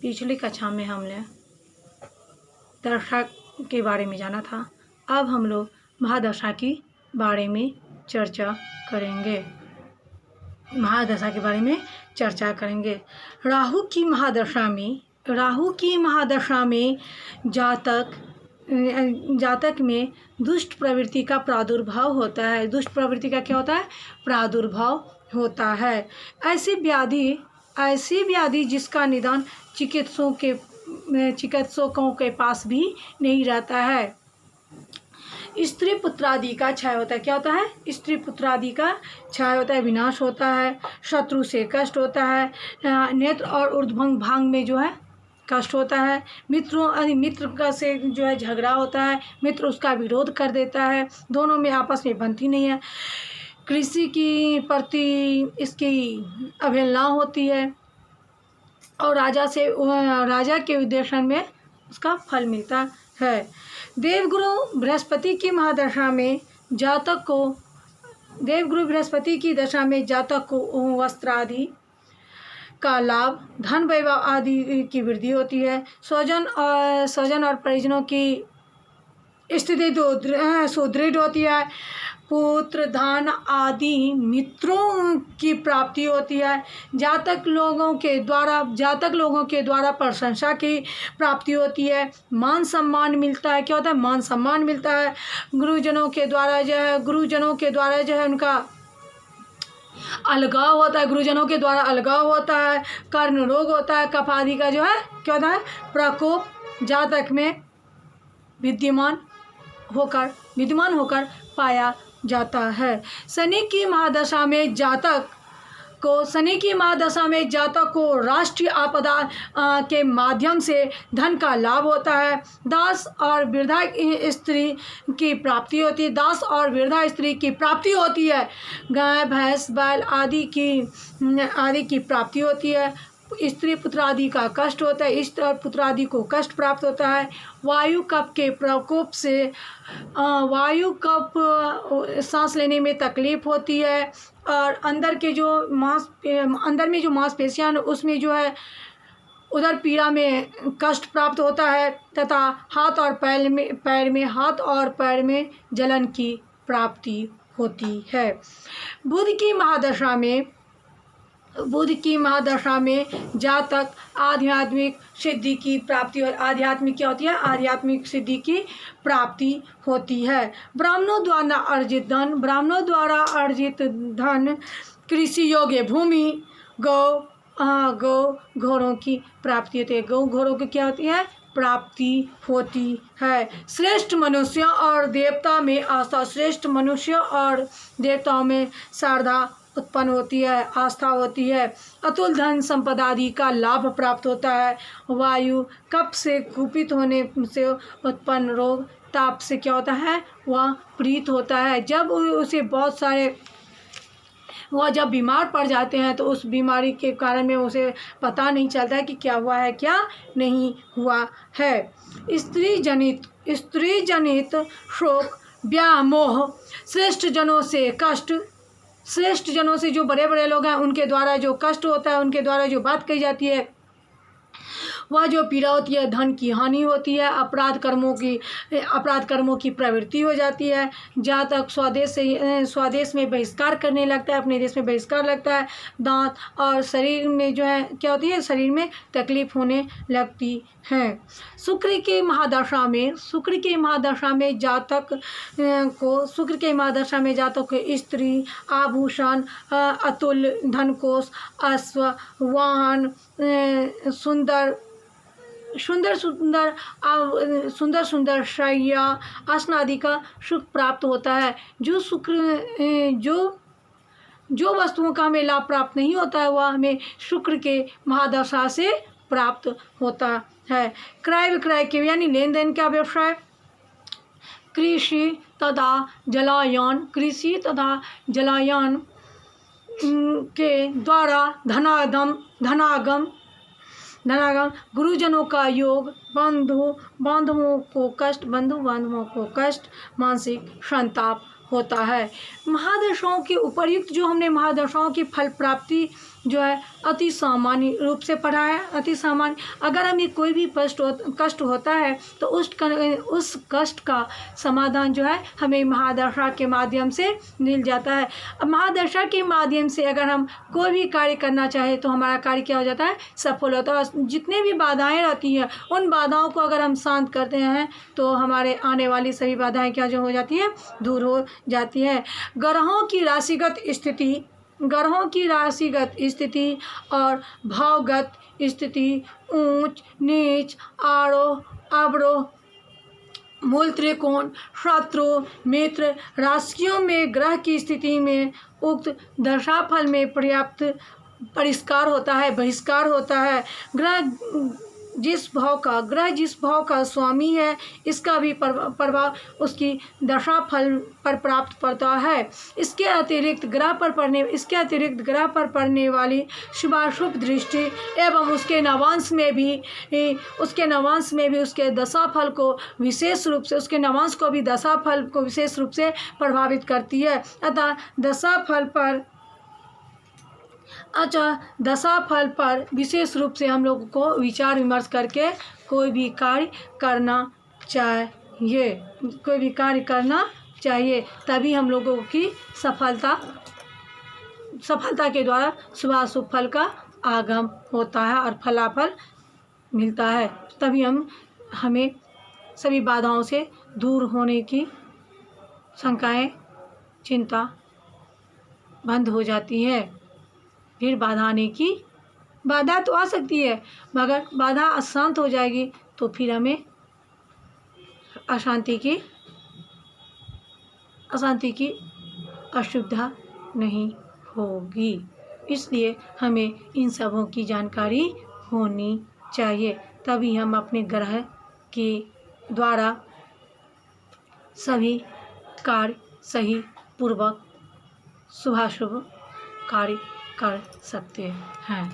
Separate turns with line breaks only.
पिछली कक्षा में हमने दशा के बारे में जाना था। अब हम लोग महादशा के बारे में चर्चा करेंगे। महादशा के बारे में चर्चा करेंगे। राहु की महादशा में जातक में दुष्ट प्रवृत्ति का प्रादुर्भाव होता है। दुष्ट प्रवृत्ति का क्या होता है? प्रादुर्भाव होता है। ऐसी व्याधि जिसका निदान चिकित्सकों के पास भी नहीं रहता है। स्त्री पुत्रादि का क्षय होता है। क्या होता है? स्त्री पुत्रादि का क्षय होता है, विनाश होता है, शत्रु से कष्ट होता है, नेत्र और ऊर्ध्वंग भाग में जो है कष्ट होता है, मित्र का से जो है झगड़ा होता है, मित्र उसका विरोध कर देता है, दोनों में आपस में बनती नहीं है, कृषि की प्रति इसकी अवहेलना होती है और राजा के उद्देश्य में उसका फल मिलता है। देवगुरु बृहस्पति की महादशा में जातक को वस्त्रादि का लाभ, धन वैभव आदि की वृद्धि होती है। स्वजन और परिजनों की स्थिति सुदृढ़ होती है। पुत्र धन आदि मित्रों की प्राप्ति होती है। जातक लोगों के द्वारा प्रशंसा की प्राप्ति होती है। मान सम्मान मिलता है। क्या होता है? मान सम्मान मिलता है। गुरुजनों के द्वारा जो है उनका अलगाव होता है। कर्ण रोग होता है। कफ आदि का जो है क्या होता है? प्रकोप जातक में विद्यमान होकर पाया जाता है। शनि की महादशा में जातक को राष्ट्रीय आपदा के माध्यम से धन का लाभ होता है। दास और वृद्धा स्त्री की प्राप्ति होती है। गाय भैंस बैल आदि की प्राप्ति होती है। स्त्री पुत्र आदि का कष्ट होता है। स्त्री और पुत्र आदि को कष्ट प्राप्त होता है। वायु कफ के प्रकोप से सांस लेने में तकलीफ होती है और अंदर में जो मांसपेशियां उसमें जो है उधर पीड़ा में कष्ट प्राप्त होता है तथा हाथ और पैर में जलन की प्राप्ति होती है। बुध की महादशा में जातक आध्यात्मिक सिद्धि की प्राप्ति और आध्यात्मिक सिद्धि की प्राप्ति होती है। ब्राह्मणों द्वारा अर्जित धन, कृषि योग्य भूमि, गौ घोड़ों की प्राप्ति होती है। गौ घोड़ों की क्या होती है? प्राप्ति होती है। श्रेष्ठ मनुष्यों और देवताओं में श्रद्धा उत्पन्न होती है, आस्था होती है। अतुल धन संपदा आदि का लाभ प्राप्त होता है। वायु कफ से कुपित होने से उत्पन्न रोग, ताप से क्या होता है? वह प्रीत होता है। वह जब बीमार पड़ जाते हैं तो उस बीमारी के कारण में उसे पता नहीं चलता है कि क्या हुआ है क्या नहीं हुआ है। स्त्री जनित शोक, व्यामोह, श्रेष्ठ जनों से जो बड़े बड़े लोग हैं उनके द्वारा जो कष्ट होता है, उनके द्वारा जो बात कही जाती है, वह जो पीड़ा होती है, धन की हानि होती है, अपराध कर्मों की प्रवृत्ति हो जाती है। जातक स्वदेश में बहिष्कार करने लगता है, अपने देश में बहिष्कार लगता है। दांत और शरीर में जो है क्या होती है? शरीर में तकलीफ होने लगती है। शुक्र के महादशा में जातक को स्त्री, आभूषण, अतुल धनकोष, अश्व, वाहन, सुंदर शैया, आसन आदि का सुख प्राप्त होता है। जो वस्तुओं का हमें लाभ प्राप्त नहीं होता है वह हमें शुक्र के महादशा से प्राप्त होता है। क्रय विक्रय के यानी लेन देन का व्यवसाय, कृषि तथा जलायान के द्वारा धनागम, गुरुजनों का योग, बंधु बांधवों को कष्ट, मानसिक संताप होता है। महादशाओं के उपर्युक्त जो हमने महादशाओं की फल प्राप्ति जो है अति सामान्य रूप से पढ़ा है। अति सामान्य, अगर हमें कोई भी कष्ट होता है तो उस कष्ट का समाधान जो है हमें महादशा के माध्यम से मिल जाता है। अब महादशा के माध्यम से अगर हम कोई भी कार्य करना चाहे तो हमारा कार्य क्या हो जाता है, सफल होता है। जितने भी बाधाएं रहती हैं उन बाधाओं को अगर हम शांत करते हैं तो हमारे आने वाली सभी बाधाएं क्या जो हो जाती हैं, दूर हो जाती हैं। ग्रहों की राशिगत स्थिति और भावगत स्थिति, ऊंच नीच, आरोह अवरोह, मूल त्रिकोण, शत्रु मित्र राशियों में ग्रह की स्थिति में उक्त दशाफल में पर्याप्त बहिष्कार होता है। ग्रह जिस भाव का स्वामी है इसका भी प्रभाव उसकी दशाफल पर प्राप्त पड़ता है। इसके अतिरिक्त ग्रह पर पड़ने वाली शुभाशुभ दृष्टि एवं उसके नवांश में भी उसके दशाफल को विशेष रूप से प्रभावित करती है। अतः दशाफल पर विशेष रूप से हम लोगों को विचार विमर्श करके कोई भी कार्य करना चाहिए, तभी हम लोगों की सफलता के द्वारा शुभाशुभ फल का आगम होता है और फलाफल मिलता है। तभी हमें सभी बाधाओं से दूर होने की शंकाएं, चिंता बंद हो जाती है। फिर बाधा तो आ सकती है, मगर बाधा अशांत हो जाएगी तो फिर हमें अशांति की असुविधा नहीं होगी। इसलिए हमें इन सबों की जानकारी होनी चाहिए, तभी हम अपने ग्रह के द्वारा सभी कार्य सही पूर्वक शुभाशुभ कार्य कर सकते हैं।